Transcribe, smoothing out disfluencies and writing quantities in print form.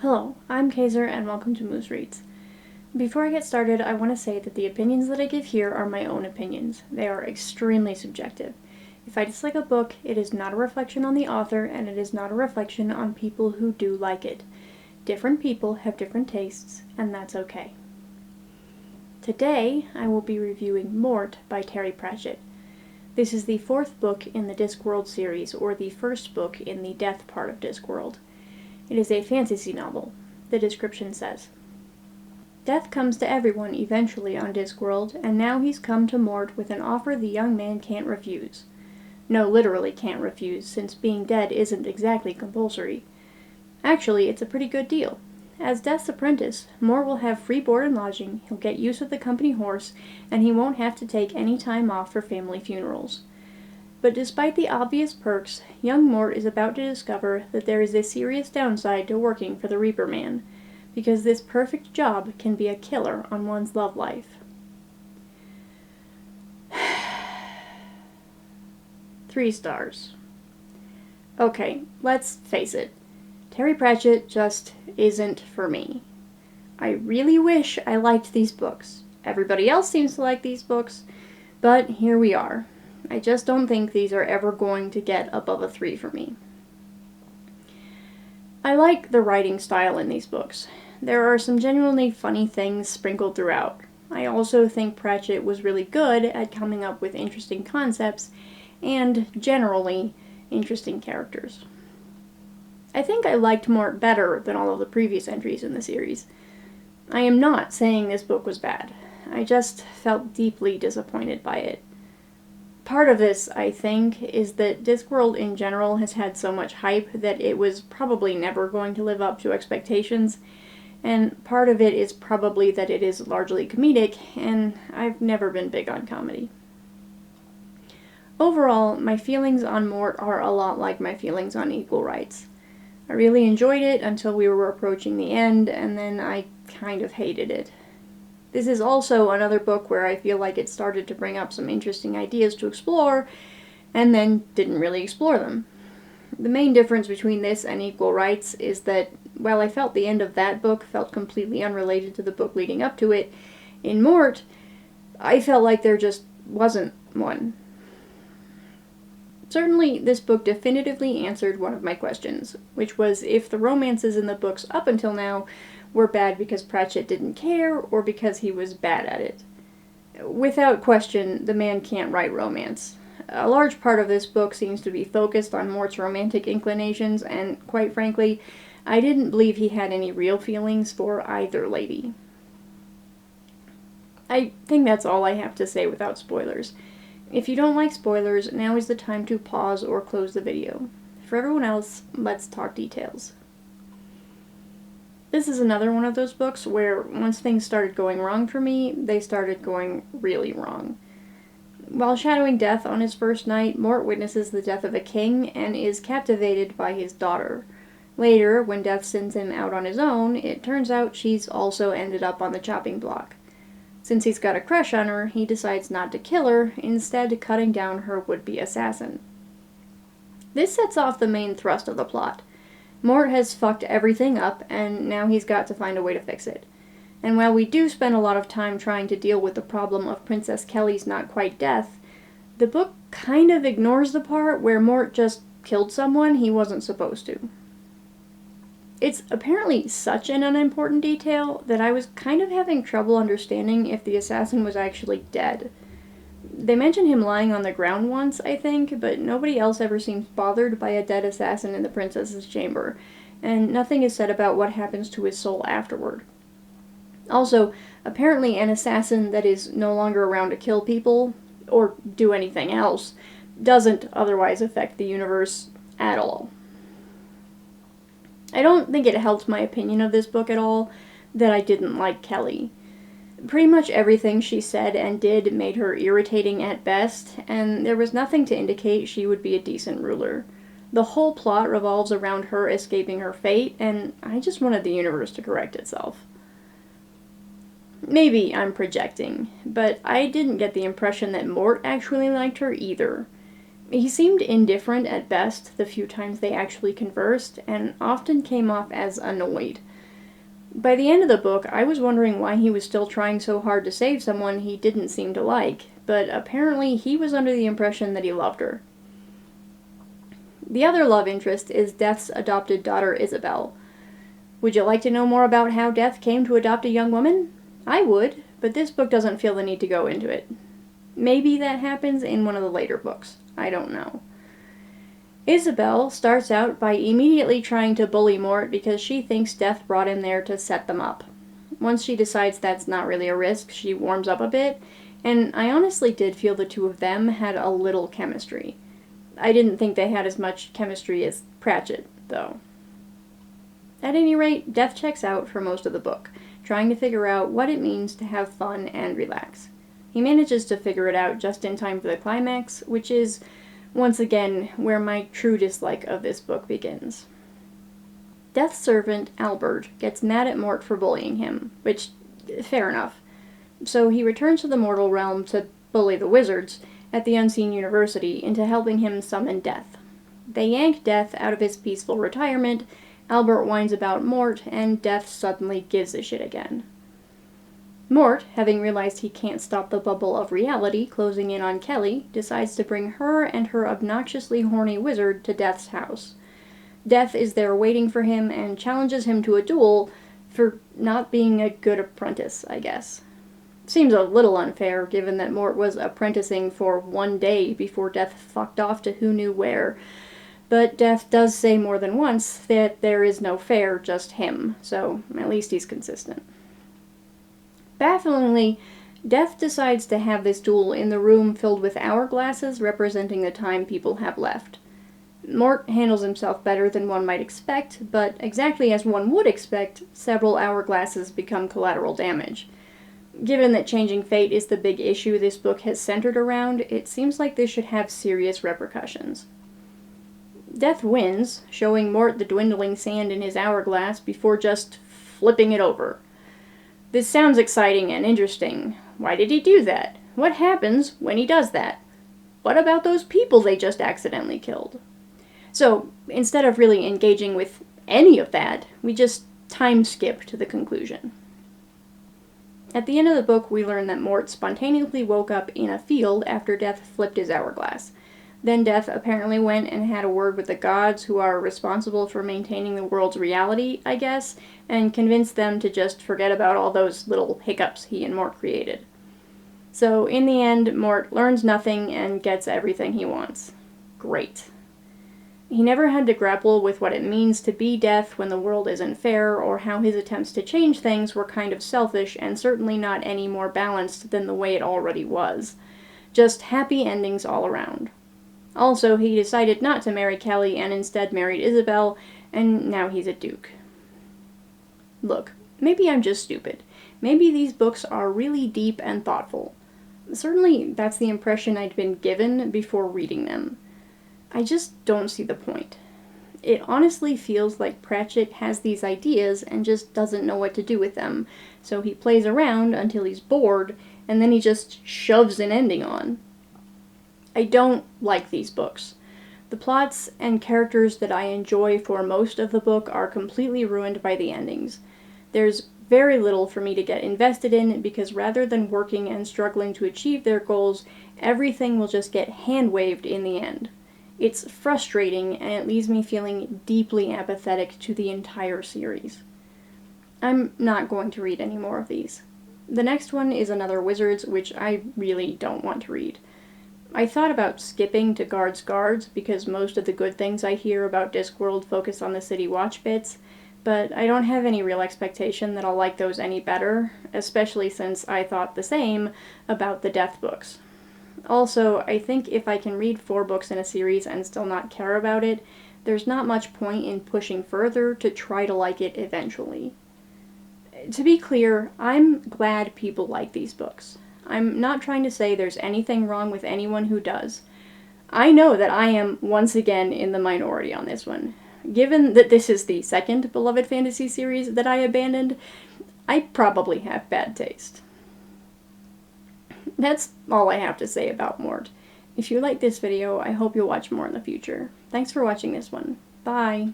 Hello, I'm Kaiser and welcome to Moose Reads. Before I get started, I want to say that the opinions that I give here are my own opinions. They are extremely subjective. If I dislike a book, it is not a reflection on the author, and it is not a reflection on people who do like it. Different people have different tastes, and that's okay. Today, I will be reviewing Mort by Terry Pratchett. This is the fourth book in the Discworld series, or the first book in the death part of Discworld. It is a fantasy novel. The description says, "Death comes to everyone eventually on Discworld, and now he's come to Mort with an offer the young man can't refuse. No, literally can't refuse, since being dead isn't exactly compulsory. Actually, it's a pretty good deal. As Death's apprentice, Mort will have free board and lodging, he'll get use of the company horse, and he won't have to take any time off for family funerals. But despite the obvious perks, young Mort is about to discover that there is a serious downside to working for the Reaper Man, because this perfect job can be a killer on one's love life." 3 stars. Okay, let's face it. Terry Pratchett just isn't for me. I really wish I liked these books. Everybody else seems to like these books, but here we are. I just don't think these are ever going to get above a 3 for me. I like the writing style in these books. There are some genuinely funny things sprinkled throughout. I also think Pratchett was really good at coming up with interesting concepts and, generally, interesting characters. I think I liked Mort better than all of the previous entries in the series. I am not saying this book was bad. I just felt deeply disappointed by it. Part of this, I think, is that Discworld in general has had so much hype that it was probably never going to live up to expectations, and part of it is probably that it is largely comedic, and I've never been big on comedy. Overall, my feelings on Mort are a lot like my feelings on Equal Rights. I really enjoyed it until we were approaching the end, and then I kind of hated it. This is also another book where I feel like it started to bring up some interesting ideas to explore, and then didn't really explore them. The main difference between this and Equal Rights is that, while I felt the end of that book felt completely unrelated to the book leading up to it, in Mort, I felt like there just wasn't one. Certainly, this book definitively answered one of my questions, which was if the romances in the books up until now were bad because Pratchett didn't care, or because he was bad at it. Without question, the man can't write romance. A large part of this book seems to be focused on Mort's romantic inclinations, and quite frankly, I didn't believe he had any real feelings for either lady. I think that's all I have to say without spoilers. If you don't like spoilers, now is the time to pause or close the video. For everyone else, let's talk details. This is another one of those books where once things started going wrong for me, they started going really wrong. While shadowing Death on his first night, Mort witnesses the death of a king and is captivated by his daughter. Later, when Death sends him out on his own, it turns out she's also ended up on the chopping block. Since he's got a crush on her, he decides not to kill her, instead cutting down her would-be assassin. This sets off the main thrust of the plot. Mort has fucked everything up, and now he's got to find a way to fix it. And while we do spend a lot of time trying to deal with the problem of Princess Kelly's not quite death, the book kind of ignores the part where Mort just killed someone he wasn't supposed to. It's apparently such an unimportant detail that I was kind of having trouble understanding if the assassin was actually dead. They mention him lying on the ground once, I think, but nobody else ever seems bothered by a dead assassin in the princess's chamber, and nothing is said about what happens to his soul afterward. Also, apparently an assassin that is no longer around to kill people, or do anything else, doesn't otherwise affect the universe at all. I don't think it helped my opinion of this book at all that I didn't like Kelly. Pretty much everything she said and did made her irritating at best, and there was nothing to indicate she would be a decent ruler. The whole plot revolves around her escaping her fate, and I just wanted the universe to correct itself. Maybe I'm projecting, but I didn't get the impression that Mort actually liked her either. He seemed indifferent at best the few times they actually conversed, and often came off as annoyed. By the end of the book, I was wondering why he was still trying so hard to save someone he didn't seem to like, but apparently he was under the impression that he loved her. The other love interest is Death's adopted daughter, Isabel. Would you like to know more about how Death came to adopt a young woman? I would, but this book doesn't feel the need to go into it. Maybe that happens in one of the later books. I don't know. Isabel starts out by immediately trying to bully Mort because she thinks Death brought him there to set them up. Once she decides that's not really a risk, she warms up a bit, and I honestly did feel the two of them had a little chemistry. I didn't think they had as much chemistry as Pratchett, though. At any rate, Death checks out for most of the book, trying to figure out what it means to have fun and relax. He manages to figure it out just in time for the climax, which is, once again, where my true dislike of this book begins. Death's servant, Albert, gets mad at Mort for bullying him, which, fair enough. So he returns to the mortal realm to bully the wizards at the Unseen University into helping him summon Death. They yank Death out of his peaceful retirement, Albert whines about Mort, and Death suddenly gives a shit again. Mort, having realized he can't stop the bubble of reality closing in on Kelly, decides to bring her and her obnoxiously horny wizard to Death's house. Death is there waiting for him and challenges him to a duel for not being a good apprentice, I guess. Seems a little unfair, given that Mort was apprenticing for 1 day before Death fucked off to who knew where. But Death does say more than once that there is no fair, just him, so at least he's consistent. Bafflingly, Death decides to have this duel in the room filled with hourglasses representing the time people have left. Mort handles himself better than one might expect, but exactly as one would expect, several hourglasses become collateral damage. Given that changing fate is the big issue this book has centered around, it seems like this should have serious repercussions. Death wins, showing Mort the dwindling sand in his hourglass before just flipping it over. This sounds exciting and interesting. Why did he do that? What happens when he does that? What about those people they just accidentally killed? So, instead of really engaging with any of that, we just time skip to the conclusion. At the end of the book, we learn that Mort spontaneously woke up in a field after Death flipped his hourglass. Then Death apparently went and had a word with the gods who are responsible for maintaining the world's reality, I guess, and convinced them to just forget about all those little hiccups he and Mort created. So, in the end, Mort learns nothing and gets everything he wants. Great. He never had to grapple with what it means to be Death when the world isn't fair, or how his attempts to change things were kind of selfish and certainly not any more balanced than the way it already was. Just happy endings all around. Also, he decided not to marry Kelly and instead married Isabel, and now he's a duke. Look, maybe I'm just stupid. Maybe these books are really deep and thoughtful. Certainly, that's the impression I'd been given before reading them. I just don't see the point. It honestly feels like Pratchett has these ideas and just doesn't know what to do with them, so he plays around until he's bored, and then he just shoves an ending on. I don't like these books. The plots and characters that I enjoy for most of the book are completely ruined by the endings. There's very little for me to get invested in because rather than working and struggling to achieve their goals, everything will just get hand-waved in the end. It's frustrating and it leaves me feeling deeply apathetic to the entire series. I'm not going to read any more of these. The next one is another Wizards, which I really don't want to read. I thought about skipping to Guards because most of the good things I hear about Discworld focus on the City Watch bits, but I don't have any real expectation that I'll like those any better, especially since I thought the same about the Death books. Also, I think if I can read 4 books in a series and still not care about it, there's not much point in pushing further to try to like it eventually. To be clear, I'm glad people like these books. I'm not trying to say there's anything wrong with anyone who does. I know that I am, once again, in the minority on this one. Given that this is the second beloved fantasy series that I abandoned, I probably have bad taste. That's all I have to say about Mort. If you like this video, I hope you'll watch more in the future. Thanks for watching this one. Bye!